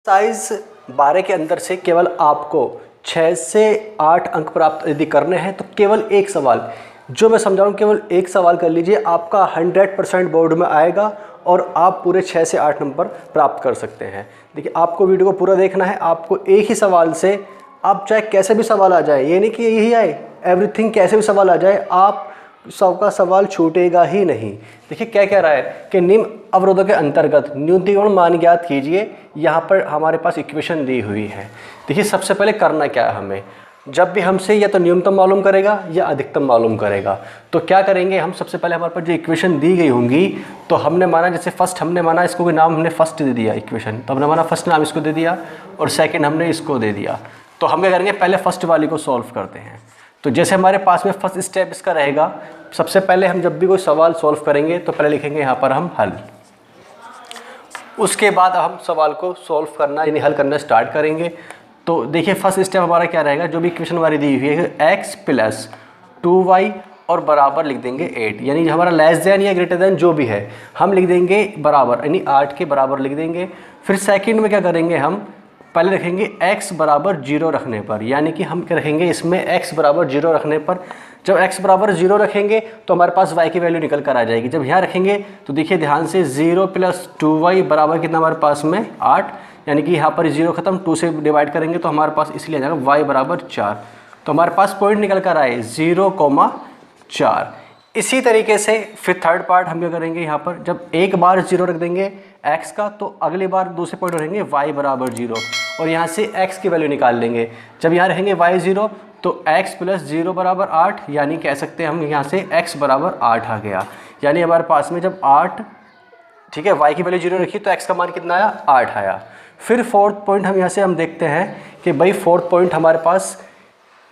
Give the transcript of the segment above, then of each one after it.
Size 12 के अंदर से केवल आपको 6 से 8 अंक प्राप्त यदि करने हैं तो केवल एक सवाल जो मैं समझाऊँ, केवल एक सवाल कर लीजिए, आपका 100% बोर्ड में आएगा और आप पूरे 6 से 8 नंबर प्राप्त कर सकते हैं। देखिए, आपको वीडियो को पूरा देखना है। आपको एक ही सवाल से आप चाहे कैसे भी सवाल आ जाए, ये नहीं कि यही आए, एवरीथिंग कैसे भी सवाल आ जाए, आप सबका सवाल छूटेगा ही नहीं। देखिए क्या कह रहा है कि निम्न अवरोधों के अंतर्गत न्यूनतम मान ज्ञात कीजिए। यहाँ पर हमारे पास इक्वेशन दी हुई है। देखिए सबसे पहले करना क्या है, हमें जब भी हमसे या तो न्यूनतम मालूम करेगा या अधिकतम मालूम करेगा, तो क्या करेंगे हम, सबसे पहले हमारे पास जो इक्वेशन दी गई होंगी तो हमने माना, जैसे फर्स्ट हमने माना इसको कोई नाम हमने फर्स्ट दे दिया इक्वेशन, तो हमने माना फर्स्ट नाम इसको दे दिया और सेकेंड हमने इसको दे दिया। तो हम क्या करेंगे, पहले फर्स्ट वाली को सॉल्व करते हैं। तो जैसे हमारे पास में फर्स्ट स्टेप इसका रहेगा, सबसे पहले हम जब भी कोई सवाल सॉल्व करेंगे तो पहले लिखेंगे यहाँ पर हम हल। उसके बाद हम सवाल को सॉल्व करना यानी हल करना स्टार्ट करेंगे। तो देखिए फर्स्ट स्टेप हमारा क्या रहेगा, जो भी इक्वेशन हमारी दी हुई है x + 2y और बराबर लिख देंगे 8, यानी हमारा लेस देन या ग्रेटर देन जो भी है हम लिख देंगे बराबर, यानी 8 के बराबर लिख देंगे। फिर सेकंड में क्या करेंगे, हम पहले रखेंगे x = 0 रखने पर, यानी कि हम क्या रखेंगे इसमें x = 0 रखने पर। जब x = 0 रखेंगे तो हमारे पास y की वैल्यू निकल कर आ जाएगी। जब यहाँ रखेंगे तो देखिए ध्यान से 0 + 2y बराबर कितना हमारे पास में 8, यानी कि यहाँ पर 0 खत्म, 2 से डिवाइड करेंगे तो हमारे पास इसलिए आ जाएगा y = 4। तो हमारे पास पॉइंट निकल कर आए 0,4। इसी तरीके से फिर थर्ड पार्ट हम क्या करेंगे, यहाँ पर जब एक बार 0 रख देंगे x का तो अगली बार दूसरे पॉइंट रहेंगे y = 0 और यहाँ से x की वैल्यू निकाल लेंगे। जब यहाँ रहेंगे y 0 तो x + 0 = 8, यानी कह सकते हैं हम यहाँ से x = 8 आ गया। यानी हमारे पास में जब 8, ठीक है, y की वैल्यू 0 रखी तो x का मान कितना आया, 8 आया। फिर फोर्थ पॉइंट हम यहाँ से हम देखते हैं कि भाई फोर्थ पॉइंट हमारे पास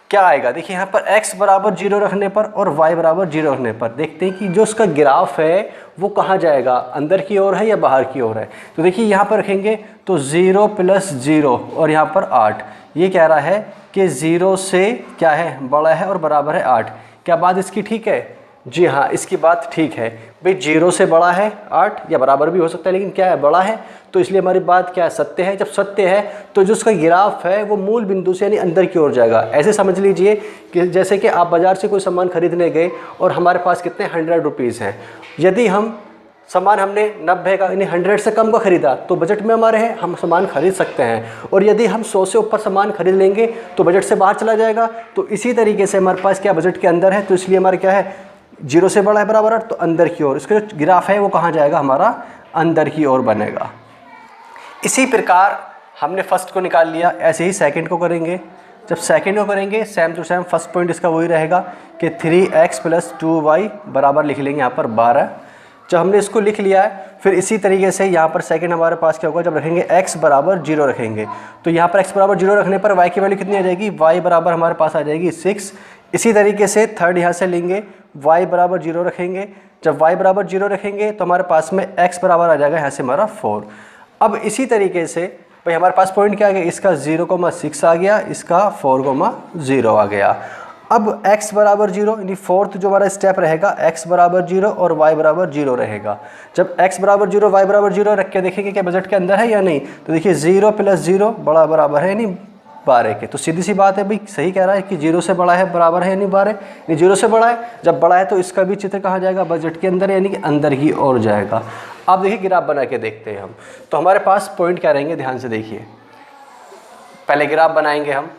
क्या आएगा। देखिए यहाँ पर x = 0 रखने पर और y = 0 रखने पर देखते हैं कि जो उसका ग्राफ है वो कहाँ जाएगा, अंदर की ओर है या बाहर की ओर है। तो देखिए यहाँ पर रखेंगे तो 0 + 0 और यहाँ पर 8, ये कह रहा है कि 0 से क्या है, बड़ा है और बराबर है 8। क्या बात इसकी ठीक है? जी हाँ, इसकी बात ठीक है भाई, 0 से बड़ा है 8 या बराबर भी हो सकता है, लेकिन क्या है, बड़ा है, तो इसलिए हमारी बात क्या है, सत्य है। जब सत्य है तो जो उसका ग्राफ है वो मूल बिंदु से यानी अंदर की ओर जाएगा। ऐसे समझ लीजिए कि जैसे कि आप बाज़ार से कोई सामान खरीदने गए और हमारे पास कितने 100 रुपीज़ हैं, यदि हम सामान हमने 90 का यानी 100 से कम का ख़रीदा तो बजट में हमारे हैं, हम सामान खरीद सकते हैं। और यदि हम 100 से ऊपर सामान खरीद लेंगे तो बजट से बाहर चला जाएगा। तो इसी तरीके से हमारे पास क्या बजट के अंदर है, तो इसलिए हमारे क्या है, 0 से बड़ा है बराबर 8 तो अंदर की ओर, इसका जो ग्राफ है वो कहाँ जाएगा, हमारा अंदर की ओर बनेगा। इसी प्रकार हमने फर्स्ट को निकाल लिया, ऐसे ही सेकंड को करेंगे। जब सेकंड को करेंगे same to same first point इसका वही रहेगा कि 3x + 2y बराबर लिख लेंगे यहाँ पर 12। जब हमने इसको लिख लिया है फिर इसी तरीके से यहाँ पर सेकंड हमारे पास क्या होगा, जब रखेंगे x = 0 रखेंगे तो यहाँ पर x = 0 रखने पर y की वैल्यू कितनी आ जाएगी, y बराबर हमारे पास आ जाएगी 6। इसी तरीके से थर्ड यहाँ से लेंगे, y = 0 रखेंगे। जब y = 0 रखेंगे तो हमारे पास में x बराबर आ जाएगा यहाँ से हमारा 4। अब इसी तरीके से भाई हमारे पास पॉइंट क्या आ गया, इसका 0,6 आ गया, इसका 4,0 आ गया। अब x = 0 यानी फोर्थ जो हमारा स्टेप रहेगा, x = 0 और y = 0 रहेगा। जब x = 0 y = 0 रख के देखेंगे क्या बजट के अंदर है या नहीं, तो देखिए 0 + 0 बड़ा बराबर है यानी 12 के। तो सीधी सी बात है भाई, सही कह रहा है कि 0 से बड़ा है बराबर है यानी 12, यानी 0 से बड़ा है। जब बड़ा है तो इसका भी चित्र कहाँ जाएगा, बजट के अंदर यानी कि अंदर की ओर जाएगा। अब देखिए ग्राफ बना के देखते हैं हम, तो हमारे पास पॉइंट क्या रहेंगे, ध्यान से देखिए। पहले ग्राफ बनाएंगे हमने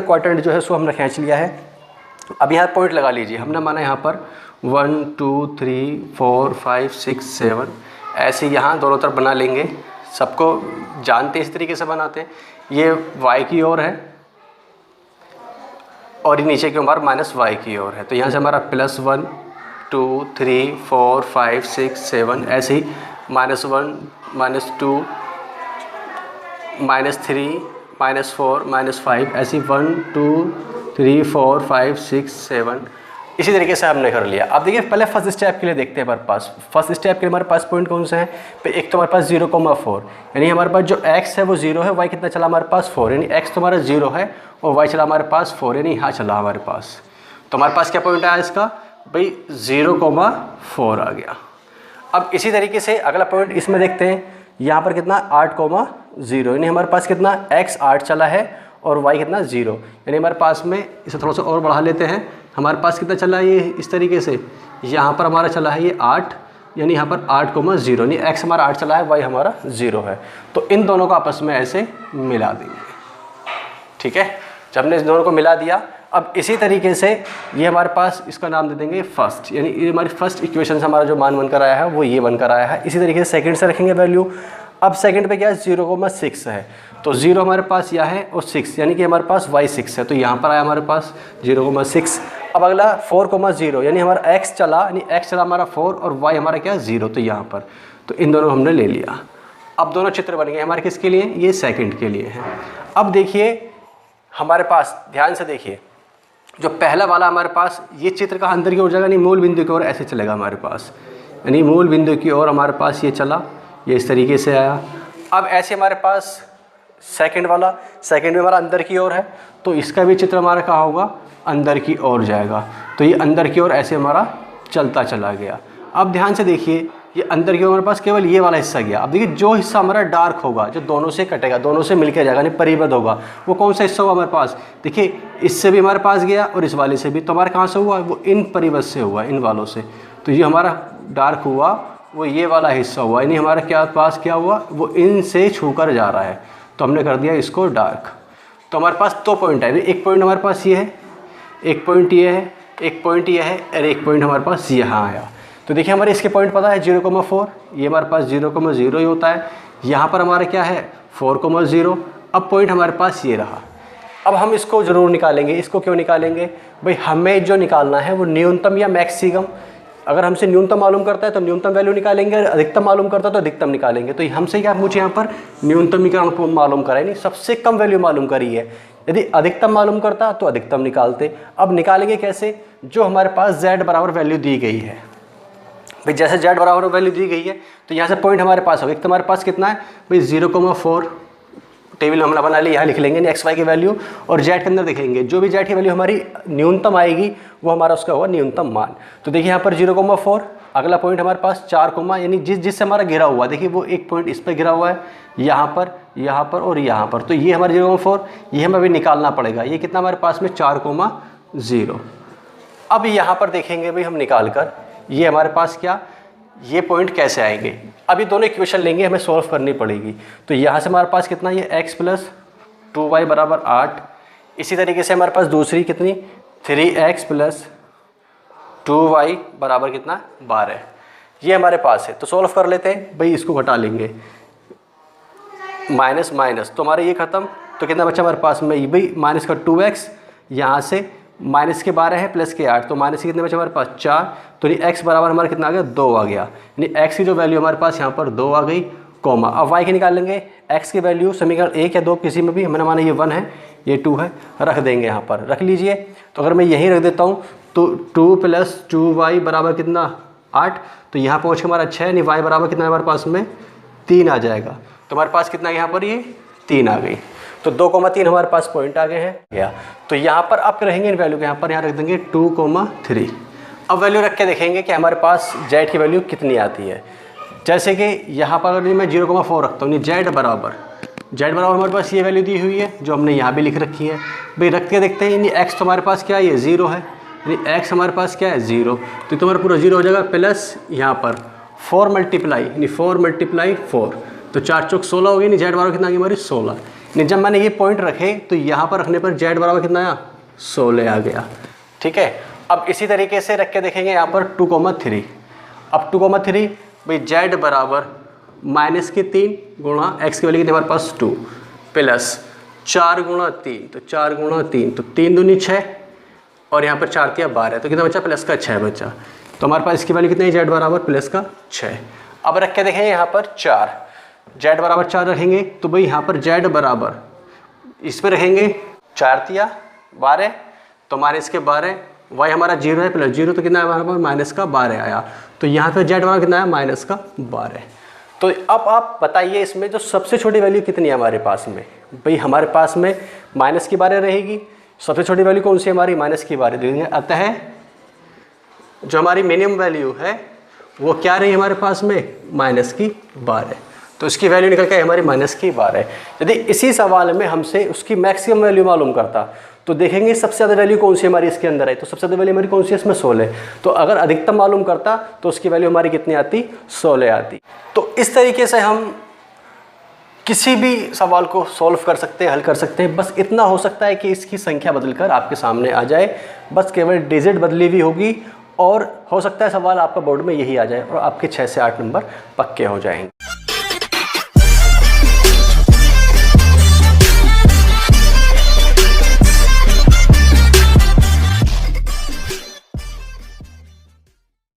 क्वाड्रेंट जो है उसको हमने खींच लिया है। अब यहाँ पॉइंट लगा लीजिए, हमने माना यहाँ पर 1 2 3 4 5 6 7, ऐसे यहाँ दोनों तरफ बना लेंगे। सबको जानते इस तरीके से बनाते हैं। ये y की ओर है और ये नीचे की ओर -y की ओर है। तो यहाँ से हमारा +1 2 3 4 5 6 7, ऐसे ही -1 -2 -3 -4 -5, ऐसे 1 2 3 4 5 6 7, इसी तरीके से हमने कर लिया। अब देखिए पहले फर्स्ट स्टेप के लिए देखते हैं हमारे पास। फर्स्ट स्टेप के लिए हमारे पास पॉइंट कौन से हैं, एक तो हमारे पास 0,4 यानी हमारे पास जो x है वो 0 है, y कितना चला हमारे पास 4, यानी x तो हमारा 0 है और y चला हमारे पास 4, यानी यहाँ चला हमारे पास। तो हमारे पास क्या पॉइंट आया इसका, भाई 0,4 आ गया। अब इसी तरीके से अगला पॉइंट इसमें देखते हैं यहाँ पर कितना 8,0, यानी हमारे पास कितना x 8 चला है और y कितना 0, यानी हमारे पास में इसे थोड़ा सा और बढ़ा लेते हैं। हमारे पास कितना चला है ये इस तरीके से, यहाँ पर हमारा चला है ये 8, यानी यहाँ पर 8,0, यानी x हमारा 8 चला है, y हमारा 0 है। तो इन दोनों को आपस में ऐसे मिला देंगे, ठीक है। जब हमने इस दोनों को मिला दिया, अब इसी तरीके से ये हमारे पास इसका नाम दे देंगे फर्स्ट, यानी ये हमारी फर्स्ट इक्वेशन से हमारा जो मान बनकर आया है वो ये बनकर आया है। इसी तरीके से सेकंड से रखेंगे वैल्यू। अब सेकंड पे क्या है 0,6 है, तो 0 हमारे पास यहाँ है और 6, यानी कि हमारे पास y 6 है, तो यहाँ पर आया हमारे पास 0,6। अब अगला 4,0, यानी हमारा x चला, यानी x चला हमारा 4 और y हमारा क्या 0, तो यहाँ पर, तो इन दोनों हमने ले लिया। अब दोनों चित्र बन गए हमारे किसके लिए, ये सेकंड के लिए है। अब देखिए हमारे पास, ध्यान से देखिए, जो पहला वाला हमारे पास ये चित्र का अंदर की ओर जाएगा, यानी मूल बिंदु की ओर ऐसे चलेगा हमारे पास, यानी मूल बिंदु की ओर हमारे पास ये चला, ये इस तरीके से आया। अब ऐसे हमारे पास सेकंड वाला, सेकंड में हमारा अंदर की ओर है, तो इसका भी चित्र हमारा कहाँ होगा, अंदर की ओर जाएगा, तो ये अंदर की ओर ऐसे हमारा चलता चला गया। अब ध्यान से देखिए, ये अंदर की ओर हमारे पास केवल ये वाला हिस्सा गया। अब देखिए जो हिस्सा हमारा डार्क होगा, जो दोनों से कटेगा, दोनों से मिलकर जाएगा, यानी परिबद्ध होगा, वो कौन सा हिस्सा होगा हमारे पास, देखिए इससे भी हमारे पास गया और इस वाले से भी, तो हमारे कहाँ से हुआ, वो इन परिबद्ध से हुआ, इन वालों से। तो ये हमारा डार्क हुआ, वो ये वाला हिस्सा हुआ, यानी हमारे क्या पास क्या हुआ, वो इन से छूकर जा रहा है, तो हमने कर दिया इसको डार्क। तो हमारे पास 2 पॉइंट है, एक पॉइंट हमारे पास ये है, एक पॉइंट ये है, एक पॉइंट ये है, और एक पॉइंट हमारे पास यहाँ आया। तो देखिए हमारे इसके पॉइंट पता है 0,4, ये हमारे पास 0,0 ही होता है। यहाँ पर हमारा क्या है 4,0। अब पॉइंट हमारे पास ये रहा। अब हम इसको ज़रूर निकालेंगे। इसको क्यों निकालेंगे भाई, हमें जो निकालना है वो न्यूनतम या मैक्सिमम। अगर हमसे न्यूनतम मालूम करता है तो न्यूनतम वैल्यू निकालेंगे, और अधिकतम मालूम करता है तो अधिकतम निकालेंगे। तो हमसे क्या मुझे यहाँ पर न्यूनतमीकरण मालूम करा है, नहीं सबसे कम वैल्यू मालूम करी है। यदि अधिकतम मालूम करता तो अधिकतम निकालते। अब निकालेंगे कैसे, जो हमारे पास z बराबर वैल्यू दी गई है भाई, जैसे z बराबर वैल्यू दी गई है तो यहाँ से पॉइंट हमारे पास होगा। एक तो हमारे पास कितना है भाई 0,4, टेबल हमने बना ली, यहाँ लिख लेंगे x y की वैल्यू, और z के अंदर देखेंगे जो भी z की वैल्यू हमारी न्यूनतम आएगी वो हमारा उसका होगा न्यूनतम मान। तो देखिए यहाँ पर 0,4, अगला पॉइंट हमारे पास 4, यानी जिससे हमारा घिरा हुआ, देखिए वो एक पॉइंट इस पर घिरा हुआ है, यहाँ पर और यहाँ पर, तो ये हमारे 0,4, ये हमें अभी निकालना पड़ेगा। ये कितना हमारे पास में 4,0। अब यहाँ पर देखेंगे भाई हम निकाल कर, ये हमारे पास क्या, ये पॉइंट कैसे आएंगे। अब ये दोनों इक्वेशन लेंगे, हमें सॉल्व करनी पड़ेगी। तो यहाँ से हमारे पास कितना, ये x + 2y बराबर 8। इसी तरीके से हमारे पास दूसरी कितनी 3x + 2y बराबर कितना 12, ये हमारे पास है। तो सॉल्व कर लेते हैं भाई, इसको घटा लेंगे, माइनस माइनस तो हमारा ये ख़त्म। तो कितना बचा हमारे पास में भाई, माइनस का 2x, यहाँ से माइनस के 12 है प्लस के 8, तो माइनस के कितने बचे हमारे पास 4। तो ये x बराबर हमारा कितना आ गया 2 आ गया, यानी x की जो वैल्यू हमारे पास यहाँ पर 2 आ गई, कॉमा। अब y की निकाल लेंगे, x की वैल्यू समीकरण 1 या 2 किसी में भी, हमने माना ये 1 है ये 2 है, रख देंगे यहाँ पर, रख लीजिए। तो अगर मैं यहीं रख देता हूँ तो 2 + 2y बराबर कितना 8, तो यहाँ पहुँच के हमारा 6, यानी y बराबर कितना हमारे पास में 3 आ जाएगा। तो हमारे पास कितना यहाँ पर ये 3 आ गई। तो 2,3 हमारे पास पॉइंट आ गए हैं या। तो यहाँ पर आप रहेंगे इन वैल्यू के, यहाँ पर यहाँ रख देंगे 2,3। अब वैल्यू रख के देखेंगे कि हमारे पास z की वैल्यू कितनी आती है। जैसे कि यहाँ पर अगर मैं 0,4 रखता हूँ, z बराबर हमारे पास ये वैल्यू दी हुई है जो हमने यहाँ भी लिख रखी है भाई, रख के देखते हैं। यानी x तो हमारे पास क्या है, ये 0 है, यानी x हमारे पास क्या है 0, तो तुम्हारा पूरा 0 हो जाएगा, प्लस यहाँ पर 4 मल्टीप्लाई, यानी 4 × 4, तो 4 चौक 16 हो गई, यानी z बराबर कितना आ गई हमारी 16। नहीं, जब मैंने ये पॉइंट रखे तो यहाँ पर रखने पर z बराबर कितना आया 16 आ गया, ठीक है। अब इसी तरीके से रख के देखेंगे यहाँ पर 2,3। अब 2,3 भाई z बराबर -3 गुणा x की वैल्यू कितनी हमारे पास 2 प्लस 4 × 3, तो 4 × 3, तो 3 दूनी 6, और यहाँ पर 4 × 12, तो कितना बचा प्लस का 6 बचा। तो हमारे पास इसकी वैल्यू कितनी है z बराबर प्लस का 6। अब रख के देखेंगे यहाँ पर 4, z बराबर 4 रखेंगे, तो भाई यहाँ पर z बराबर इस पर रखेंगे 4 × 12, तो हमारे इसके 12, y हमारा 0 है प्लस 0, तो कितना है हमारे पास -12 आया। तो यहाँ पे z बराबर कितना है -12। तो अब आप बताइए इसमें जो सबसे छोटी वैल्यू कितनी है हमारे पास में भाई, हमारे पास में -12 रहेगी। सबसे छोटी वैल्यू कौन सी है हमारी, -12 देंगे। अतः जो हमारी मिनिमम वैल्यू है वो क्या रही हमारे पास में -12। तो इसकी वैल्यू निकल के हमारी -12। यदि इसी सवाल में हमसे उसकी मैक्सिमम वैल्यू मालूम करता तो देखेंगे सबसे ज़्यादा वैल्यू कौन सी हमारी इसके अंदर है, तो सबसे ज़्यादा वैल्यू हमारी कौन सी है इसमें 16। तो अगर अधिकतम मालूम करता तो उसकी वैल्यू हमारी कितनी आती, 16 आती। तो इस तरीके से हम किसी भी सवाल को सॉल्व कर सकते हैं, हल कर सकते हैं। बस इतना हो सकता है कि इसकी संख्या बदलकर आपके सामने आ जाए, बस केवल डिजिट बदली हुई होगी और हो सकता है सवाल आपका बोर्ड में यही आ जाए और आपके 6 से 8 नंबर पक्के हो जाएंगे।